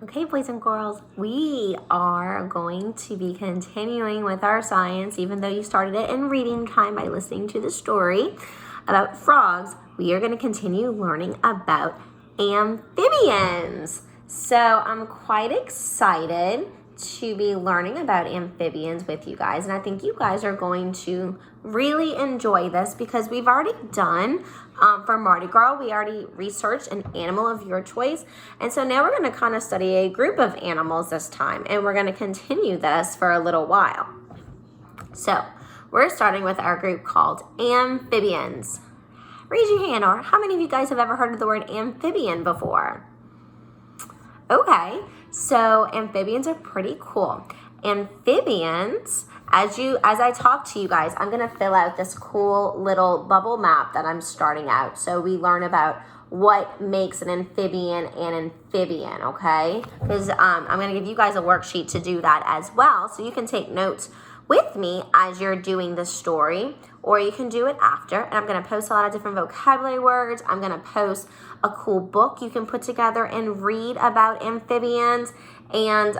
Okay, boys and girls, we are going to be continuing with our science, even though you started it in reading time by listening to the story about frogs. We are going to continue learning about amphibians. So I'm quite excited to be learning about amphibians with you guys, and I think you guys are going to really enjoy this because we've already done for Mardi Gras, we already researched an animal of your choice, and so now we're going to kind of study a group of animals this time, and we're going to continue this for a little while. So we're starting with our group called amphibians. Raise your hand, or how many of you guys have ever heard of the word amphibian before? Okay, so amphibians are pretty cool. Amphibians, as I talk to you guys, I'm going to fill out this cool little bubble map that I'm starting out. So we learn about what makes an amphibian, okay? Because I'm going to give you guys a worksheet to do that as well. So you can take notes with me as you're doing the story, or you can do it after. And I'm going to post a lot of different vocabulary words. I'm going to post a cool book you can put together and read about amphibians. And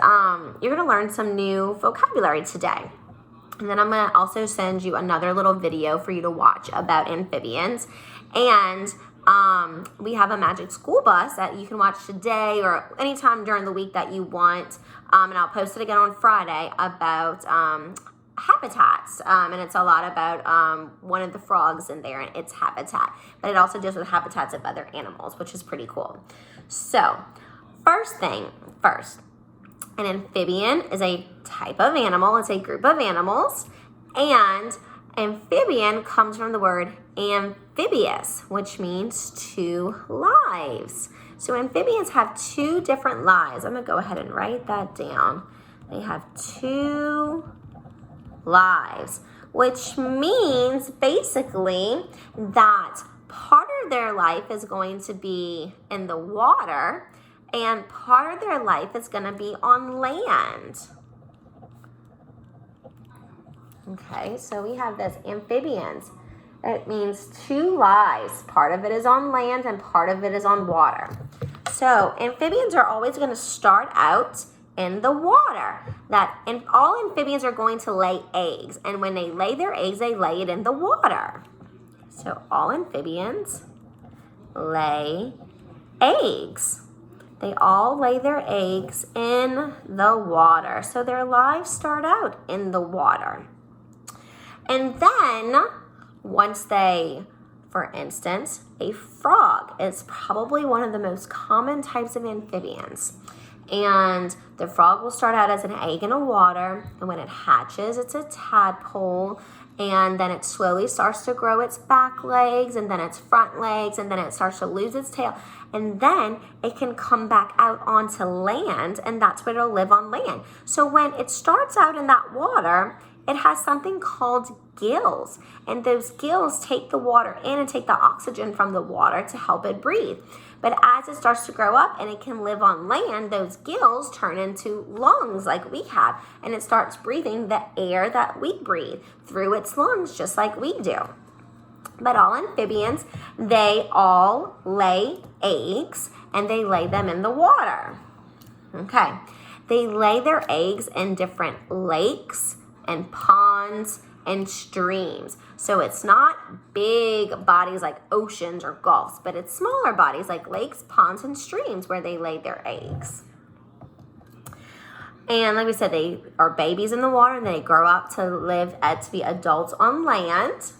you're going to learn some new vocabulary today. And then I'm going to also send you another little video for you to watch about amphibians. And we have a magic school bus that you can watch today or anytime during the week that you want. And I'll post it again on Friday about habitats, and it's a lot about one of the frogs in there and its habitat, but it also deals with habitats of other animals, which is pretty cool. So first, an amphibian is a type of animal. It's a group of animals, and amphibian comes from the word amphibious, which means two lives. So amphibians have two different lives. I'm gonna go ahead and write that down. They have two lives, which means basically that part of their life is going to be in the water and part of their life is going to be on land. Okay, so we have this amphibians. It means two lives. Part of it is on land and part of it is on water. So amphibians are always going to start out in the water. All amphibians are going to lay eggs, and when they lay their eggs, they lay it in the water. So all amphibians lay eggs. They all lay their eggs in the water. So their lives start out in the water. And then once for instance, a frog is probably one of the most common types of amphibians. And the frog will start out as an egg in the water, and when it hatches, it's a tadpole, and then it slowly starts to grow its back legs, and then its front legs, and then it starts to lose its tail, and then it can come back out onto land, and that's where it'll live on land. So when it starts out in that water, it has something called gills, and those gills take the water in and take the oxygen from the water to help it breathe. But as it starts to grow up and it can live on land, those gills turn into lungs like we have, and it starts breathing the air that we breathe through its lungs, just like we do. But all amphibians, they all lay eggs, and they lay them in the water. Okay, they lay their eggs in different lakes and ponds and streams. So it's not big bodies like oceans or gulfs, but it's smaller bodies like lakes, ponds, and streams where they lay their eggs. And like we said, they are babies in the water, and they grow up to be adults on land.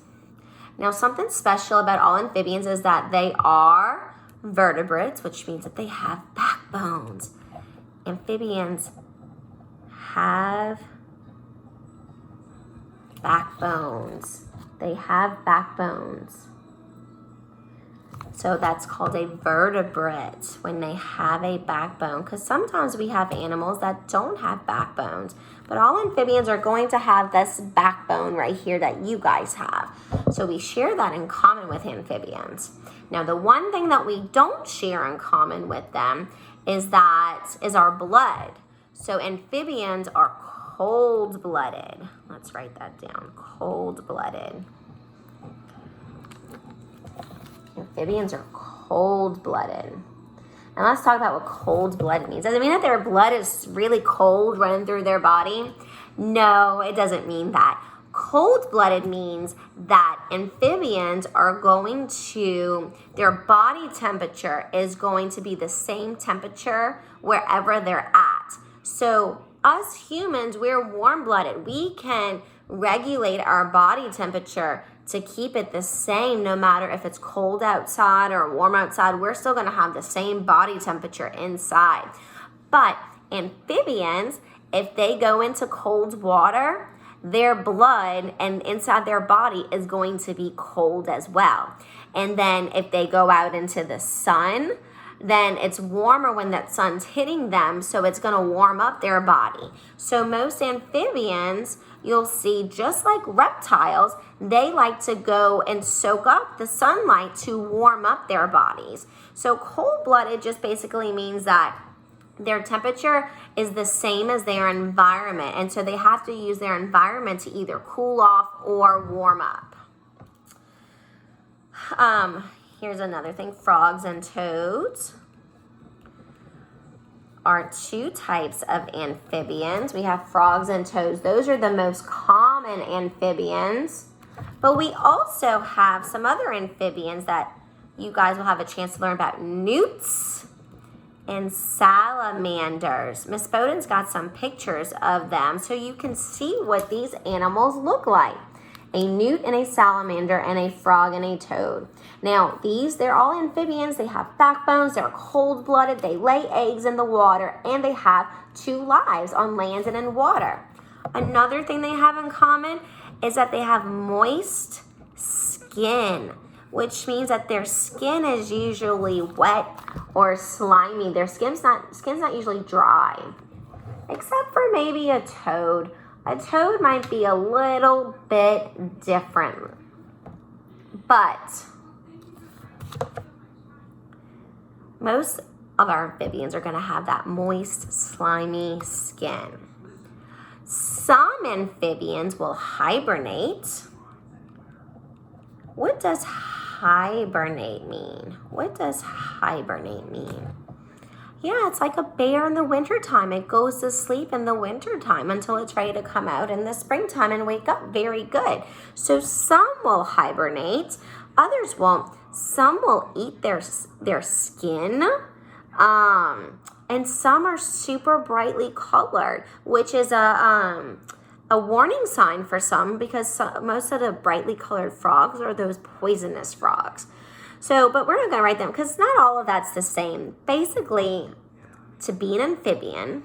Now, something special about all amphibians is that they are vertebrates, which means that they have backbones. Amphibians have backbones. They have backbones. So that's called a vertebrate when they have a backbone, because sometimes we have animals that don't have backbones. But all amphibians are going to have this backbone right here that you guys have. So we share that in common with amphibians. Now, the one thing that we don't share in common with them is our blood. So amphibians are cold-blooded. Let's write that down, cold-blooded. Amphibians are cold-blooded. And let's talk about what cold-blooded means. Does it mean that their blood is really cold running through their body? No, it doesn't mean that. Cold-blooded means that amphibians are going to, their body temperature is going to be the same temperature wherever they're at. So us humans, we're warm-blooded. We can regulate our body temperature to keep it the same no matter if it's cold outside or warm outside. We're still going to have the same body temperature inside. But amphibians, if they go into cold water, their blood and inside their body is going to be cold as well. And then if they go out into the sun, then it's warmer when that sun's hitting them, so it's going to warm up their body. So most amphibians, you'll see, just like reptiles, they like to go and soak up the sunlight to warm up their bodies. So cold-blooded just basically means that their temperature is the same as their environment, and so they have to use their environment to either cool off or warm up. Here's another thing. Frogs and toads are two types of amphibians. We have frogs and toads. Those are the most common amphibians. But we also have some other amphibians that you guys will have a chance to learn about. Newts and salamanders. Miss Bowden's got some pictures of them so you can see what these animals look like. A newt and a salamander and a frog and a toad. Now, they're all amphibians. They have backbones. They're cold-blooded. They lay eggs in the water, and they have 2 lives on land and in water. Another thing they have in common is that they have moist skin, which means that their skin is usually wet or slimy. Their skin's not usually dry, except for maybe a toad. A toad might be a little bit different, but most of our amphibians are going to have that moist, slimy skin. Some amphibians will hibernate. What does hibernate mean? What does hibernate mean? Yeah, it's like a bear in the wintertime. It goes to sleep in the wintertime until it's ready to come out in the springtime and wake up. Very good. So some will hibernate, others won't. Some will eat their skin, and some are super brightly colored, which is a warning sign for some, because most of the brightly colored frogs are those poisonous frogs. So, but we're not going to write them because not all of that's the same. Basically, to be an amphibian,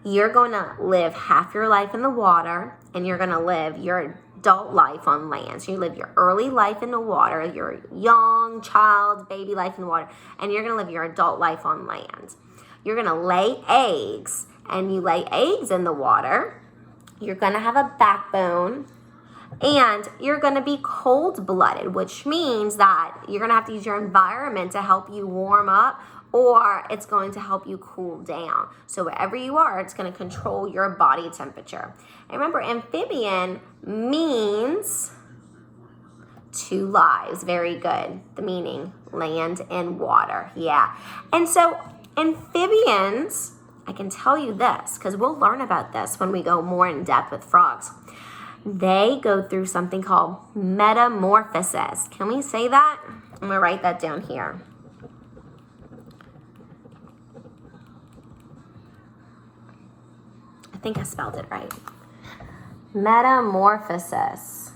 you're going to live half your life in the water, and you're going to live your adult life on land. So you live your early life in the water, your young child, baby life in the water, and you're going to live your adult life on land. You're going to lay eggs, and you lay eggs in the water. You're going to have a backbone. And you're going to be cold-blooded, which means that you're going to have to use your environment to help you warm up, or it's going to help you cool down. So wherever you are, it's going to control your body temperature. And remember, amphibian means 2 lives. Very good. The meaning, land and water. Yeah. And so amphibians, I can tell you this, because we'll learn about this when we go more in depth with frogs. They go through something called metamorphosis. Can we say that? I'm going to write that down here. I think I spelled it right. Metamorphosis.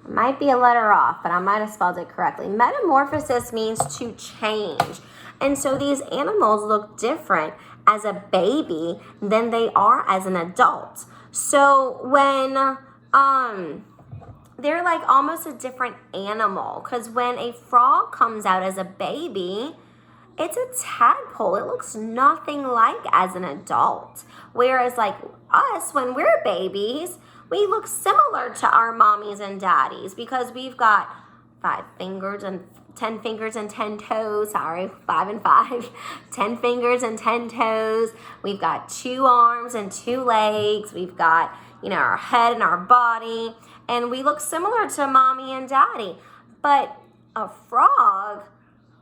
It might be a letter off, but I might have spelled it correctly. Metamorphosis means to change. And so these animals look different as a baby than they are as an adult. So when they're like almost a different animal, because when a frog comes out as a baby, it's a tadpole. It looks nothing like as an adult. Whereas like us, when we're babies, we look similar to our mommies and daddies because we've got 5 fingers and 10 fingers and 10 toes. Sorry, 5 and 5. 10 fingers and 10 toes. We've got 2 arms and 2 legs. We've got, our head and our body. And we look similar to mommy and daddy. But a frog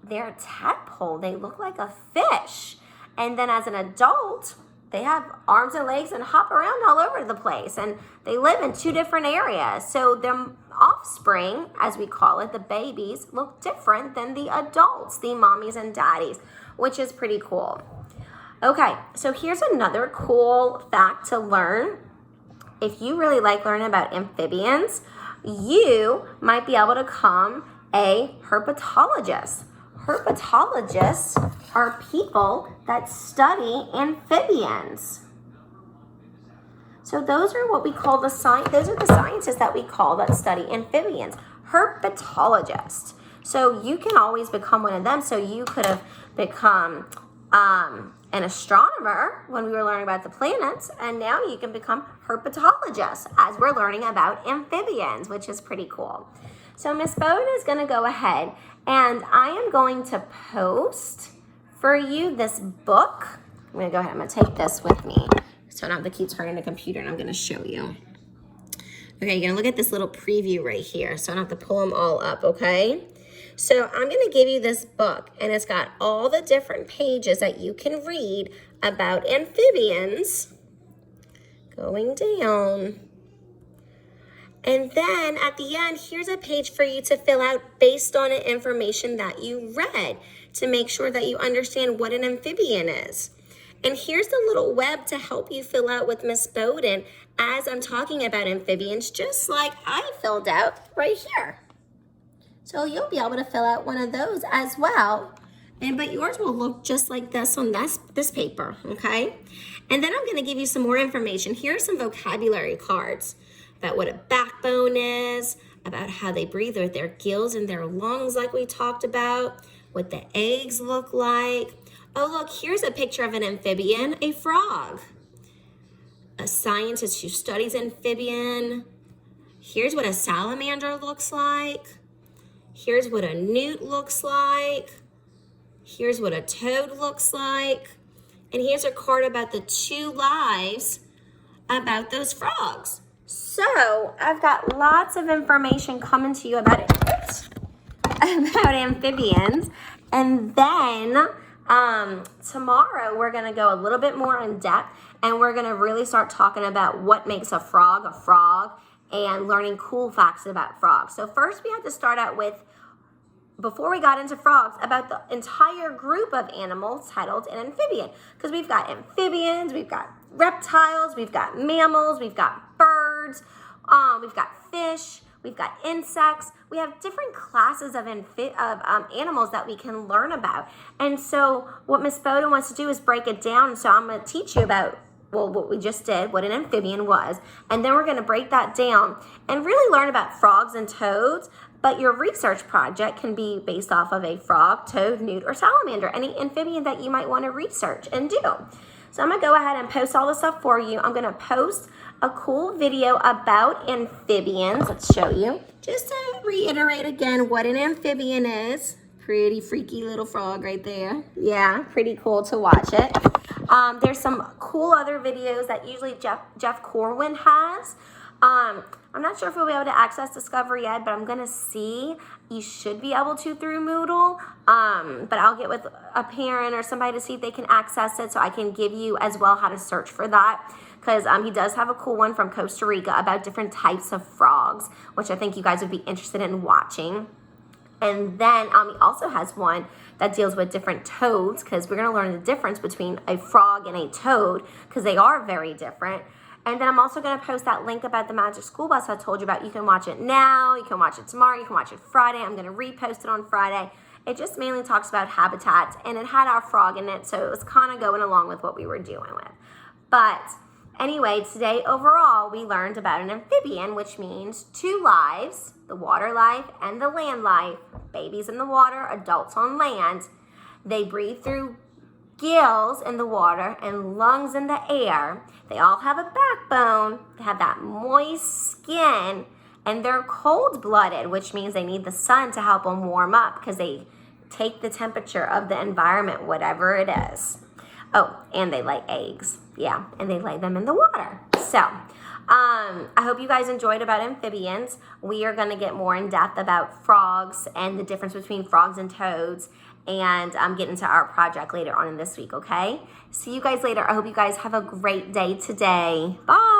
their tadpole. They look like a fish. And then as an adult, they have arms and legs and hop around all over the place. And they live in 2 different areas. So their offspring, as we call it, the babies, look different than the adults, the mommies and daddies, which is pretty cool. Okay, so here's another cool fact to learn. If you really like learning about amphibians, you might be able to become a herpetologist. Herpetologists are people that study amphibians. So those are what we call those are the scientists that we call that study amphibians, herpetologists. So you can always become one of them. So you could have become an astronomer when we were learning about the planets, and now you can become herpetologists as we're learning about amphibians, which is pretty cool. So Miss Bowden is going to go ahead, and I am going to post for you this book. I'm going to go ahead. I'm going to take this with me so I don't have to keep turning the computer, and I'm going to show you. Okay, you're going to look at this little preview right here, so I don't have to pull them all up, okay? So I'm going to give you this book, and it's got all the different pages that you can read about amphibians. Going down. And then at the end, here's a page for you to fill out based on the information that you read to make sure that you understand what an amphibian is. And here's the little web to help you fill out with Miss Bowden as I'm talking about amphibians, just like I filled out right here. So you'll be able to fill out one of those as well. But yours will look just like this on this paper, okay? And then I'm going to give you some more information. Here are some vocabulary cards about what a backbone is, about how they breathe with their gills and their lungs like we talked about, what the eggs look like. Oh, look, here's a picture of an amphibian, a frog. A scientist who studies amphibian. Here's what a salamander looks like. Here's what a newt looks like. Here's what a toad looks like. And here's a card about the 2 lives about those frogs. So I've got lots of information coming to you about amphibians. And then tomorrow we're going to go a little bit more in depth, and we're going to really start talking about what makes a frog, and learning cool facts about frogs. So first we have to start out with, before we got into frogs, about the entire group of animals titled an amphibian. Because we've got amphibians, we've got reptiles, we've got mammals, we've got birds, we've got fish, we've got insects. We have different classes of animals that we can learn about. And so what Miss Bowden wants to do is break it down. So I'm going to teach you about what we just did, what an amphibian was, and then we're going to break that down and really learn about frogs and toads. But your research project can be based off of a frog, toad, newt, or salamander, any amphibian that you might want to research and do. So I'm going to go ahead and post all this stuff for you. I'm going to post a cool video about amphibians. Let's show you. Just to reiterate again what an amphibian is. Pretty freaky little frog right there. Yeah, pretty cool to watch it. There's some cool other videos that usually Jeff Corwin has. I'm not sure if we'll be able to access Discovery yet, but I'm going to see. You should be able to through Moodle. But I'll get with a parent or somebody to see if they can access it so I can give you as well how to search for that. Because he does have a cool one from Costa Rica about different types of frogs, which I think you guys would be interested in watching. And then he also has one that deals with different toads, because we're going to learn the difference between a frog and a toad, because they are very different. And then I'm also going to post that link about the Magic School Bus I told you about. You can watch it now, you can watch it tomorrow, you can watch it Friday. I'm going to repost it on Friday. It just mainly talks about habitats, and it had our frog in it, so it was kind of going along with what we were doing with. But anyway, today overall we learned about an amphibian, which means 2 lives, the water life and the land life. Babies in the water, adults on land. They breathe through gills in the water and lungs in the air. They all have a backbone. They have that moist skin, and they're cold-blooded, which means they need the sun to help them warm up, because they take the temperature of the environment, whatever it is. Oh, and they lay eggs. Yeah, and they lay them in the water. So I hope you guys enjoyed about amphibians. We are going to get more in depth about frogs and the difference between frogs and toads. and get into our project later on in this week, okay? See you guys later. I hope you guys have a great day today. Bye.